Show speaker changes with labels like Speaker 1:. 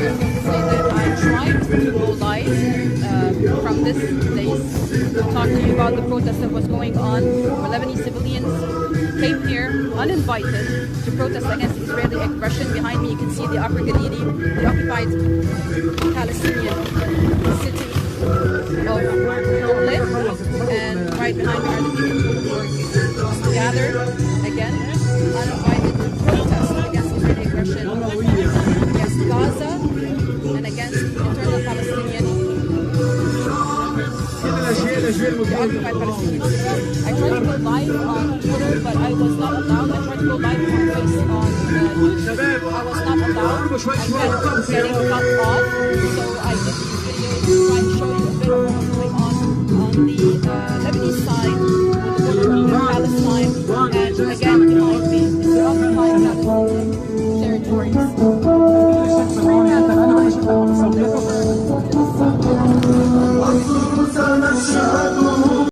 Speaker 1: say that I'm trying to go live from this place to talk to you about the protest that was going on, where Lebanese civilians came here uninvited to protest against Israeli aggression. Behind me you can see the Upper Galilee, the occupied Palestinian city of Lib, and right behind me are the people who were gathered again uninvited to protest against Israeli aggression against Gaza and against internal Palestinian the occupied Palestinian city. I tried to go live on Twitter, but I was not allowed. I tried to go live on YouTube. I was not allowed. I kept getting cut off, so I did these videos to try and show you a bit of what's going on.